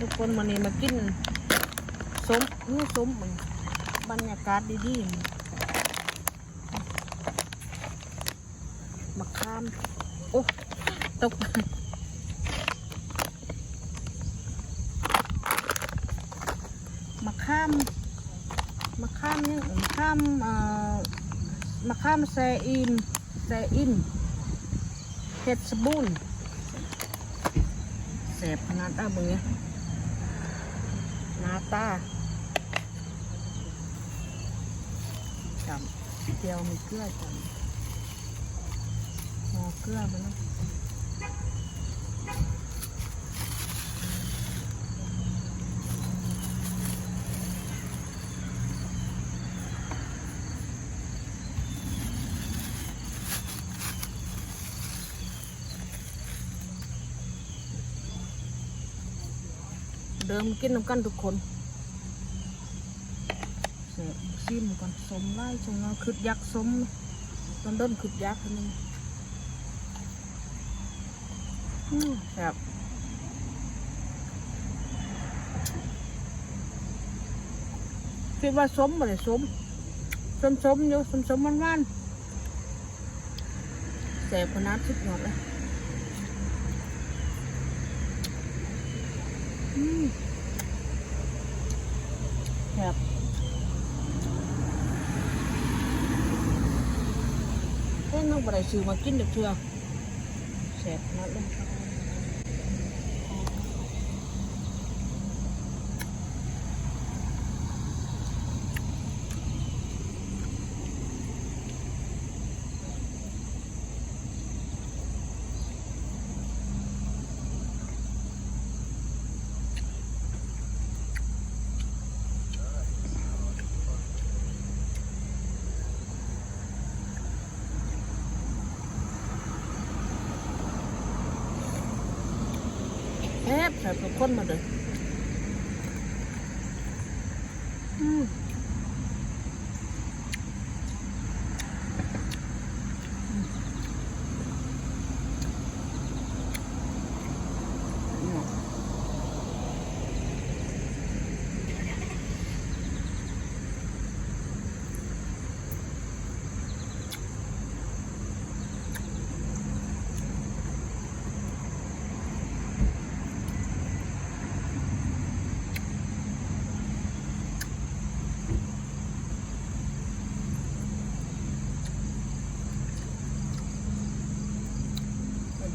ทุกคนวันนี้มากินส้มนี่ส้มมันบรรยากาศดีๆมะขามโอ้ตกมะขามนี่มะขามแซอินเห็ดสบูนแสบขนาดเบื่อหน้าตาจำเจียวมีเกลือจำห่อเกลือไปแล้วเดิมกินน้ำกันทุกคนชิมก่อนสมไล่ชงเราคือยักษ์สมตอนต้นคือยักษ์คนนึงแบบคิดว่าสมบ่ได้สมอยู่สมมันแสบขนาดสุดยอดเลยแบบเฮ้ยน้องบ่ได้ซื้อมากินเด็กเชื่อแสบขนาดเลยแซ่บทุกคนมาเลย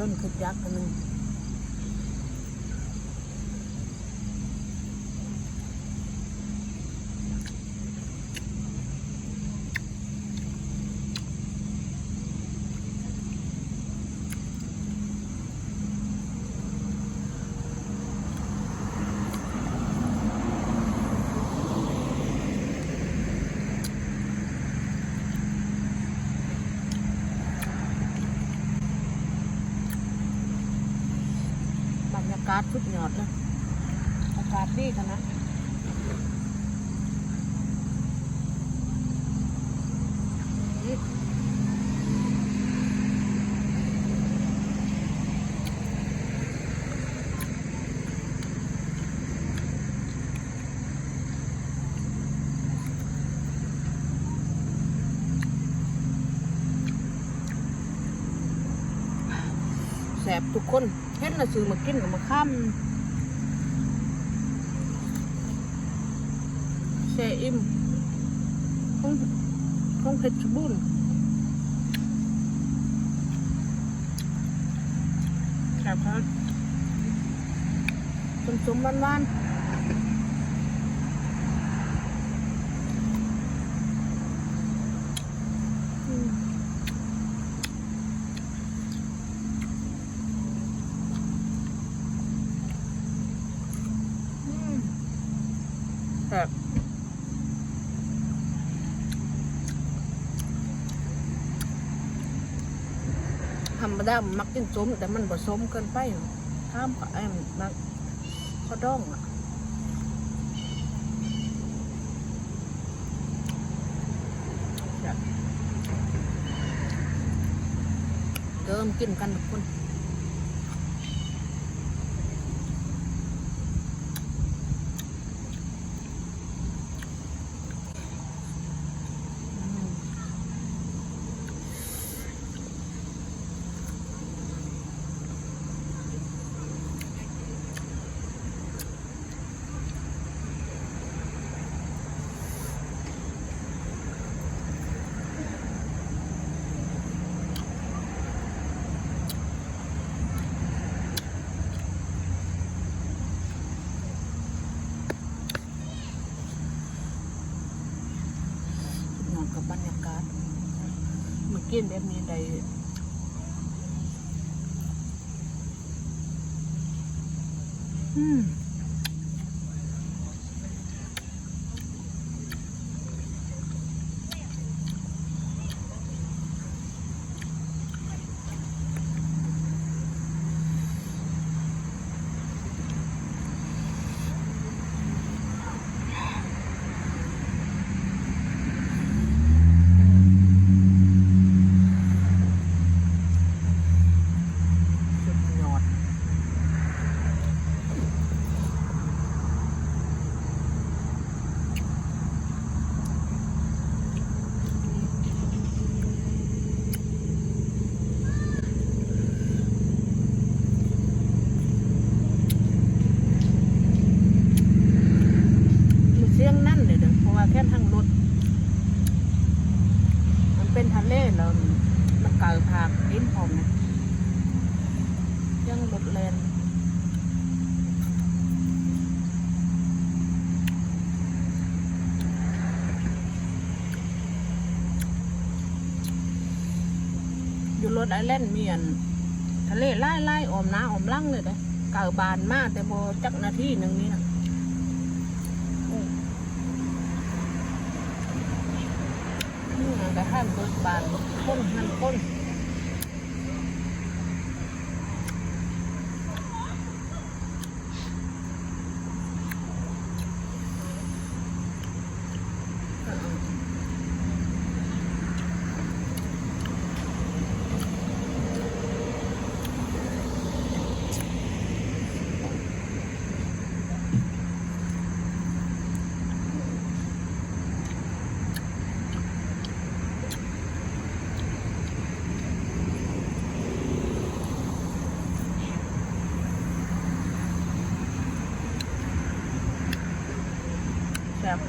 ต้นคือยักษ์กันนึงอากาศสุดยอดเลยอากาศดีขนาดแสบทุกคนเห็นน่ะซื้อมากินกับมาข้ามแช่อิ่มของเผ็ดสบูนแสบครับสมหวานแบบธรรมดามักกินส้มแต่มันผสมเกินไปห้ามไอ้มักข้าวดองเดิมกินกันทุกคน กินแบบนี้ได้แค่ทางรถมันเป็นทะเลแล้วมันเกิดผากดินพร้อมนะยังรถแลนอยู่รถไอแลนด์มีอันทะเลไล่ออมน้าออมลั่งเลยเด้เกิดบานมากแต่โบจักนาทีหนึ่งนี้นะแต่ห้ามเบิกบานก้นหันก้นแบบ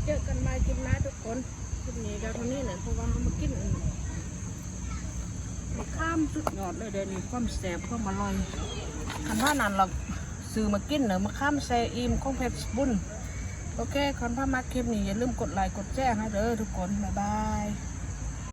เจอกันมากินนะทุกคนคลิปนี้ก็เท่านี้แหละเพราะว่าเขามากินข้ามสุดยอดเลยเดี๋ยวนี้ความแซ่บความอร่อยคันว่านั้นเราซื้อมากินเนอะมาข้ามแซ่อิ่มของเพชรบุญโอเคคันพามาคลิปนี้อย่าลืมกดไลค์กดแชร์ให้เด้อทุกคนบ๊ายบาย